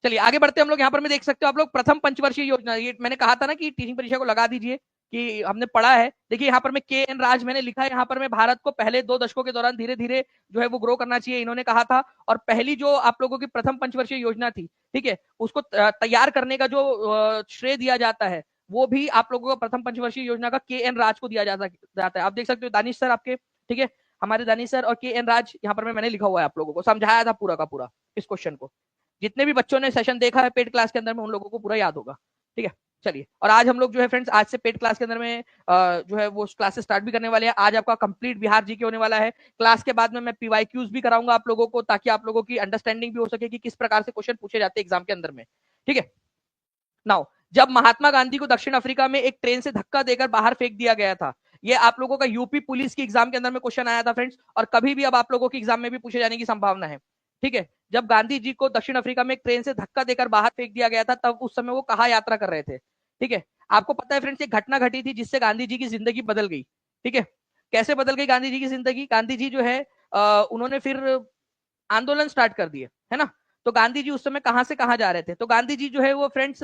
चलिए आगे बढ़ते हैं हम लोग। यहाँ पर मैं देख सकते हो आप लोग, प्रथम पंचवर्षीय योजना, ये मैंने कहा था ना कि टीचिंग परीक्षा को लगा दीजिए, कि हमने पढ़ा है। देखिए यहाँ पर मैं के एन राज मैंने लिखा है, यहाँ पर मैं भारत को पहले 2 दशकों के दौरान धीरे धीरे जो है वो ग्रो करना चाहिए, इन्होंने कहा था। और पहली जो आप लोगों की प्रथम पंचवर्षीय योजना थी, ठीक है, उसको तैयार करने का जो श्रेय दिया जाता है, वो भी आप लोगों को प्रथम पंचवर्षीय योजना का के एन राज को दिया जाता है। आप देख सकते हो दानिश सर आपके, ठीक है, हमारे दानिश सर और के एन राज, यहाँ पर मैंने लिखा हुआ है, आप लोगों को समझाया था पूरा का पूरा इस क्वेश्चन को। जितने भी बच्चों ने सेशन देखा है पेड क्लास के अंदर में, उन लोगों को पूरा याद होगा। ठीक है, चलिए, और आज हम लोग जो है फ्रेंड्स, आज से पेड क्लास के अंदर में जो है वो क्लासेस स्टार्ट भी करने वाले हैं। आज आपका कंप्लीट बिहार जी के होने वाला है। क्लास के बाद में मैं पीवाईक्यूज भी कराऊंगा आप लोगों को, ताकि आप लोगों की अंडरस्टैंडिंग भी हो सके कि किस प्रकार से क्वेश्चन पूछे जाते हैं एग्जाम के अंदर में। ठीक है, नाउ, जब महात्मा गांधी को दक्षिण अफ्रीका में एक ट्रेन से धक्का देकर बाहर फेंक दिया गया था, ये आप लोगों का यूपी पुलिस की एग्जाम के अंदर में क्वेश्चन आया था फ्रेंड्स, और कभी भी अब आप लोगों की एग्जाम में भी पूछे जाने की संभावना है। ठीक है, जब गांधी जी को दक्षिण अफ्रीका में एक ट्रेन से धक्का देकर बाहर फेंक दिया गया था, तब उस समय वो कहाँ यात्रा कर रहे थे? ठीक है, आपको पता है फ्रेंड्स, एक घटना घटी थी जिससे गांधी जी की जिंदगी बदल गई। ठीक है, कैसे बदल गई गांधी जी की जिंदगी? गांधी जी जो है उन्होंने फिर आंदोलन स्टार्ट कर दिए, है ना। तो गांधी जी उस समय कहां से कहां जा रहे थे? तो गांधी जी जो है वो फ्रेंड्स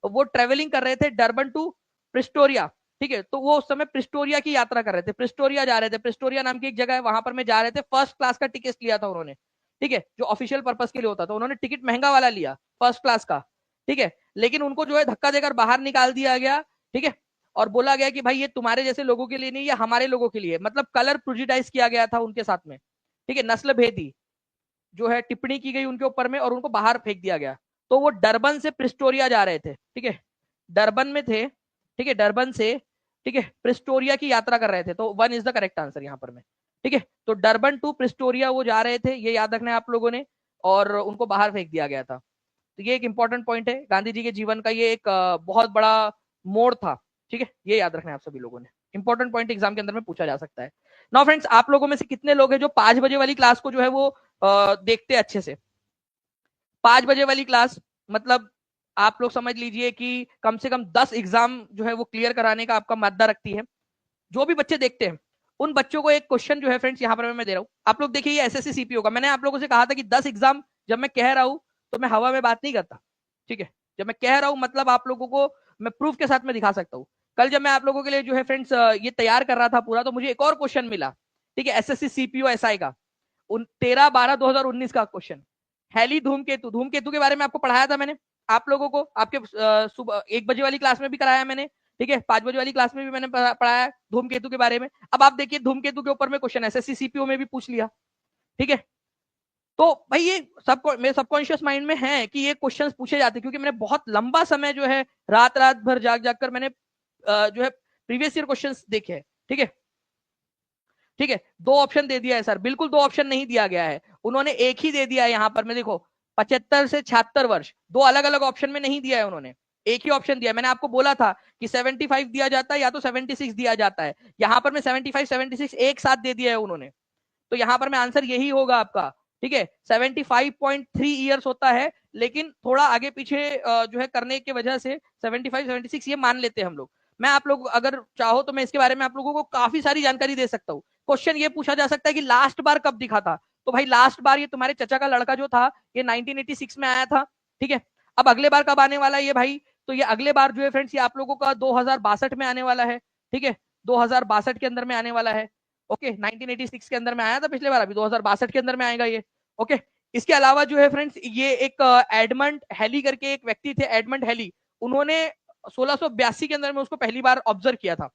वो ट्रेवलिंग कर रहे थे डरबन टू प्रिस्टोरिया। ठीक है, तो वो उस समय प्रिस्टोरिया की यात्रा कर रहे थे, प्रिस्टोरिया जा रहे थे, प्रिस्टोरिया नाम की एक जगह है, वहां पर में जा रहे थे। फर्स्ट क्लास का टिकट लिया था उन्होंने। ठीक है, जो ऑफिशियल पर्पस के लिए होता था, उन्होंने टिकट महंगा वाला लिया, फर्स्ट क्लास का। ठीक है, लेकिन उनको जो है धक्का देकर बाहर निकाल दिया गया। ठीक है, और बोला गया कि भाई ये तुम्हारे जैसे लोगों के लिए नहीं, ये हमारे लोगों के लिए, मतलब कलर प्रोजिडाइज किया गया था उनके साथ में। ठीक है, नस्ल भेदी जो है टिप्पणी की गई उनके ऊपर में, और उनको बाहर फेंक दिया गया। तो वो डरबन से प्रिस्टोरिया जा रहे थे। ठीक है, डरबन में थे। ठीक है, डरबन से, ठीक है, प्रिस्टोरिया की यात्रा कर रहे थे। तो 1 इज द करेक्ट आंसर यहाँ पर में। ठीक है। तो डरबन टू प्रिस्टोरिया वो जा रहे थे, ये याद रखना है आप लोगों ने, और उनको बाहर फेंक दिया गया था। तो ये एक इंपॉर्टेंट पॉइंट है, गांधी जी के जीवन का ये एक बहुत बड़ा मोड़ था। ठीक है, ये याद रखना है आप सभी लोगों ने, इंपॉर्टेंट पॉइंट एग्जाम के अंदर में पूछा जा सकता है। नाउ फ्रेंड्स, आप लोगों में से कितने लोग हैं जो 5 बजे वाली क्लास को जो है वो देखते हैं अच्छे से? 5 बजे वाली क्लास मतलब आप लोग समझ लीजिए कि कम से कम 10 एग्जाम जो है वो क्लियर कराने का आपका मादा रखती है। जो भी बच्चे देखते हैं उन बच्चों को एक क्वेश्चन जो है फ्रेंड्स यहाँ पर मैं दे रहा हूँ, आप लोग देखिए, ये एसएससी सीपीओ का। मैंने आप लोगों से कहा था कि 10 एग्जाम जब मैं कह रहा हूं तो मैं हवा में बात नहीं करता। ठीक है, जब मैं कह रहा हूं मतलब आप लोगों को मैं प्रूफ के साथ में दिखा सकता हूँ। कल जब मैं आप लोगों के लिए जो है फ्रेंड्स ये तैयार कर रहा था पूरा, तो मुझे एक और क्वेश्चन मिला। ठीक है, एसएससी सीपीओ एसआई का 13/12/2019 का क्वेश्चन। हैली धूमकेतु, धूमकेतु के बारे में आपको पढ़ाया था मैंने, आप लोगों को आपके सुबह 1 बजे वाली क्लास में भी कराया मैंने। ठीक है, 5 बजे वाली क्लास में भी मैंने पढ़ाया धूमकेतु के बारे में। अब आप देखिए धूमकेतु के ऊपर में क्वेश्चन एसएससी सीपीओ में भी पूछ लिया। ठीक है, तो भाई ये सब मेरे सबकॉन्शियस माइंड में है कि ये क्वेश्चंस पूछे जाते हैं, क्योंकि मैंने बहुत लंबा समय जो है रात रात भर जाग जाग कर मैंने जो है प्रीवियस ईयर क्वेश्चंस देखे हैं। ठीक है, ठीक है, 2 ऑप्शन दे दिया है सर, बिल्कुल 2 ऑप्शन नहीं दिया गया है, उन्होंने एक ही दे दिया है। यहाँ पर मैं देखो 75 से 76 वर्ष, 2 अलग अलग ऑप्शन में नहीं दिया है उन्होंने, एक ही ऑप्शन दिया। मैंने आपको बोला था कि 75 दिया जाता है या तो 76 दिया जाता है, यहाँ पर मैं 75 76 एक साथ दे दिया है उन्होंने। तो यहाँ पर मैं आंसर यही होगा आपका। ठीक है, 75.3 ईयर्स होता है, लेकिन थोड़ा आगे पीछे जो है करने की वजह से 75 76 ये मान लेते हैं हम लोग। मैं आप लोग अगर चाहो तो मैं इसके बारे में आप लोगों को काफी सारी जानकारी दे सकता हूँ। क्वेश्चन ये पूछा जा सकता है कि लास्ट बार कब दिखा था, तो भाई लास्ट बार ये तुम्हारे चचा का लड़का जो था ये 1986 में आया था। ठीक है, अब अगले बार कब आने वाला है ये भाई, तो ये अगले बार जो है फ्रेंड्स ये आप लोगों का 2062 में आने वाला है। ठीक है, 2062 के अंदर में आने वाला है। ओके, 1986 के अंदर में आया था पिछले बार, अभी 2062 के अंदर में आएगा ये। ओके, इसके अलावा जो है फ्रेंड्स ये एक एडमंड हेली करके एक व्यक्ति थे, एडमंड हेली, उन्होंने 1682 के अंदर में उसको पहली बार ऑब्जर्व किया था।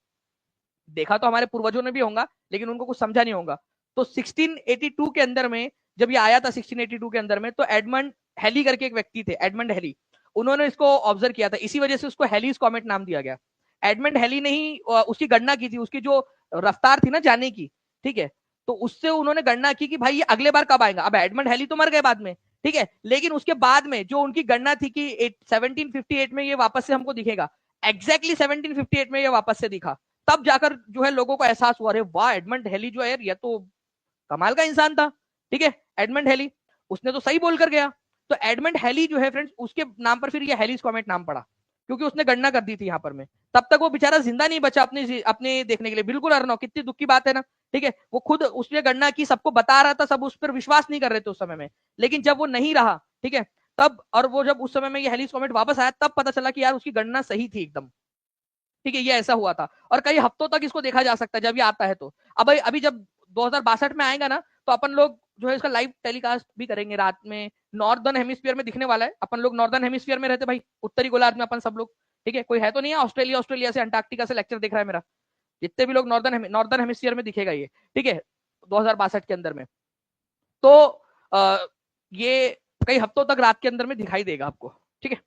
देखा तो हमारे पूर्वजों ने भी होगा, लेकिन उनको कुछ समझा नहीं होगा। तो 1682 के अंदर में जब ये आया था 1682 के अंदर में, तो एडमंड हेली करके एक व्यक्ति थे, एडमंड हेली, उन्होंने इसको ऑब्जर्व किया था, इसी वजह से उसको हेलीज कॉमेट नाम दिया गया। एडमंड हेली ने ही उसकी गणना की थी, उसकी जो रफ्तार थी ना जाने की। ठीक है, तो उससे उन्होंने गणना की कि भाई ये अगले बार कब आएगा। अब एडमंड हेली तो मर गए बाद में, ठीक है, लेकिन उसके बाद में जो उनकी गणना थी कि 1758 में ये वापस से हमको दिखेगा, एग्जैक्टली 1758 में ये वापस से दिखा। तब जाकर जो है लोगों को एहसास हुआ, अरे वाह, एडमंड हेली जो है यार ये तो कमाल का इंसान था। ठीक है, एडमंड हेली, उसने तो सही बोल कर गया। तो एडमंड हेली जो है फ्रेंड्स, उसके नाम पर फिर ये हेलीज कॉमेट नाम पड़ा, क्योंकि उसने गणना कर दी थी यहाँ पर में। तब तक वो बेचारा जिंदा नहीं बचा अपने अपने देखने के लिए। बिल्कुल अर्नव, कितनी दुख की बात है ना। ठीक है, वो खुद उसने गणना की, सबको बता रहा था, सब उस पर विश्वास नहीं कर रहे थे उस समय में, लेकिन जब वो नहीं रहा, ठीक है, तब, और वो जब उस समय में ये हेलीज कॉमेट वापस आया, तब पता चला कि यार उसकी गणना सही थी एकदम। ठीक है, ये ऐसा हुआ था, और कई हफ्तों तक इसको देखा जा सकता है जब ये आता है। तो अब अभी जब 2062 में आएगा ना, तो अपन लोग जो है इसका लाइव टेलीकास्ट भी करेंगे रात में, नॉर्दर्न हेमिस्फीयर में दिखने वाला है। अपन लोग नॉर्दर्न हेमिस्फीयर में रहते भाई, उत्तरी गोलार्ध में अपन सब लोग। ठीक है, कोई है तो नहीं है ऑस्ट्रेलिया ऑस्ट्रेलिया से, अंटार्कटिका से लेक्चर देख रहा है मेरा? जितने भी लोग नॉर्दर्न हेमिस्फीयर में दिखेगा ये। ठीक है, 2062 के अंदर में। तो ये कई हफ्तों तक रात के अंदर में दिखाई देगा आपको। ठीक है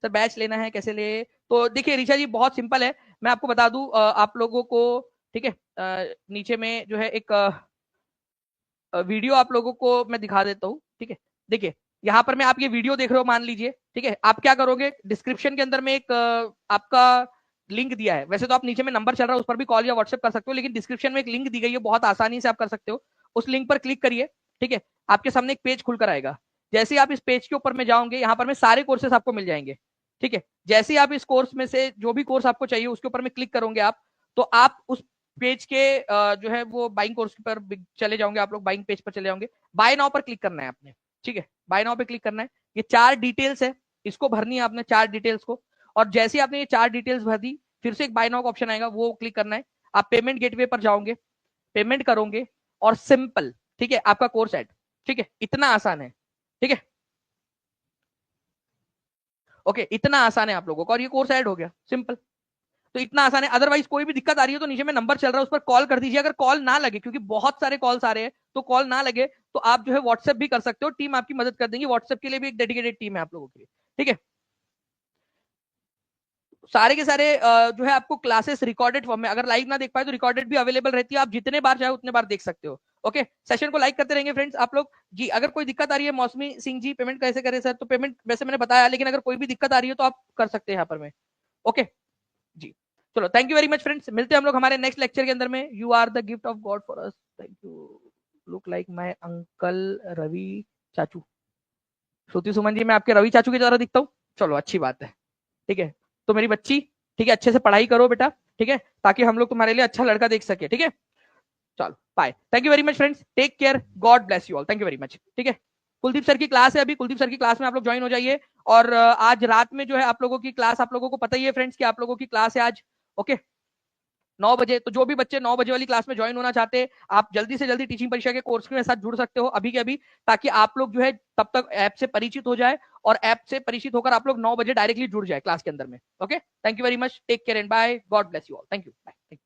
सर, बैच लेना है कैसे ले? तो देखिए ऋषा जी, बहुत सिंपल है, मैं आपको बता दूं आप लोगों को। ठीक है, नीचे में जो है एक वीडियो आप लोगों को मैं दिखा देता हूँ। ठीक है, देखिए यहाँ पर मैं, आप ये वीडियो देख रहे हो मान लीजिए। ठीक है, आप क्या करोगे, डिस्क्रिप्शन के अंदर में एक आपका लिंक दिया है, वैसे तो आप नीचे में नंबर चल रहा है उस पर भी कॉल या व्हाट्सएप कर सकते हो, लेकिन डिस्क्रिप्शन में एक लिंक दी गई है, बहुत आसानी से आप कर सकते हो। उस लिंक पर क्लिक करिए। ठीक है, आपके सामने एक पेज खुलकर आएगा। जैसे ही आप इस पेज के ऊपर में जाओगे, यहाँ पर में सारे कोर्सेस आपको मिल जाएंगे। ठीक है, जैसे ही आप इस कोर्स में से जो भी कोर्स आपको चाहिए उसके ऊपर में क्लिक करोगे आप, तो आप उस पेज के जो है वो बाइंग कोर्स पर चले जाओगे, आप लोग बाइंग पेज पर चले जाओगे। बाय नाउ पर क्लिक करना है आपने। ठीक है, बाय नाउ पे क्लिक करना है। ये 4 डिटेल्स है, इसको भरनी है आपने 4 डिटेल्स को, और जैसे ही आपने ये 4 डिटेल्स भर दी, फिर से एक बाय नाउ का ऑप्शन आएगा, वो क्लिक करना है। आप पेमेंट गेटवे पर जाओगे, पेमेंट करोगे, और सिंपल, ठीक है, आपका कोर्स ऐड। ठीक है, इतना आसान है। ठीक है, ओके, इतना आसान है आप लोगों का, और ये कोर्स ऐड हो गया, सिंपल। तो इतना आसान है। अदरवाइज कोई भी दिक्कत आ रही है तो नीचे में नंबर चल रहा है, उस पर कॉल कर दीजिए। अगर कॉल ना लगे, क्योंकि बहुत सारे कॉल्स आ रहे हैं, तो कॉल ना लगे तो आप जो है व्हाट्सएप भी कर सकते हो, टीम आपकी मदद कर देंगी। व्हाट्सएप के लिए भी एक डेडिकेटेड टीम है आप लोगों के लिए। ठीक है, सारे के सारे जो है आपको क्लासेस रिकॉर्डेड फॉर्म में, अगर लाइव ना देख पाए तो रिकॉर्डेड भी अवेलेबल रहती है, आप जितने बार चाहे उतने बार देख सकते हो। ओके, सेशन को लाइक करते रहेंगे फ्रेंड्स आप लोग जी। अगर कोई दिक्कत आ रही है, मौसमी सिंह जी पेमेंट कैसे करें सर, तो पेमेंट वैसे मैंने बताया, लेकिन अगर कोई भी दिक्कत आ रही है तो आप कर सकते हैं यहाँ पर में। ओके जी, चलो thank you very much friends, मिलते हैं हम लोग हमारे नेक्स्ट लेक्चर के अंदर में। You are the gift of God for us, thank you, look like my uncle Ravi चाचू। श्रुति सुमन जी, मैं आपके रवि चाचू की तरह दिखता हूँ? चलो अच्छी बात है, ठीक है। तो मेरी बच्ची, ठीक है, अच्छे से पढ़ाई करो बेटा, ठीक है, ताकि हम लोग तुम्हारे लिए अच्छा लड़का देख सके, ठीक है। चलो bye, thank you very much friends, take care, God bless you all, thank you very much, ठीक है। कुलदीप सर की क्लास है अभी, कुलदीप सर की क्लास में आप लोग ज्वाइन हो जाइए। और आज रात में जो है आप लोगों की क्लास, आप लोगों को पता ही है फ्रेंड्स कि आप लोगों की क्लास है आज, ओके 9 बजे। तो जो भी बच्चे 9 बजे वाली क्लास में ज्वाइन होना चाहते हैं, आप जल्दी से जल्दी टीचिंग परीक्षा के कोर्स के साथ जुड़ सकते हो अभी के अभी, ताकि आप लोग जो है तब तक ऐप से परिचित हो जाए, और ऐप से परिचित होकर आप लोग 9 बजे डायरेक्टली जुड़ जाए क्लास के अंदर में। Okay, thank you very much, take care and bye, God bless you all, thank you, bye.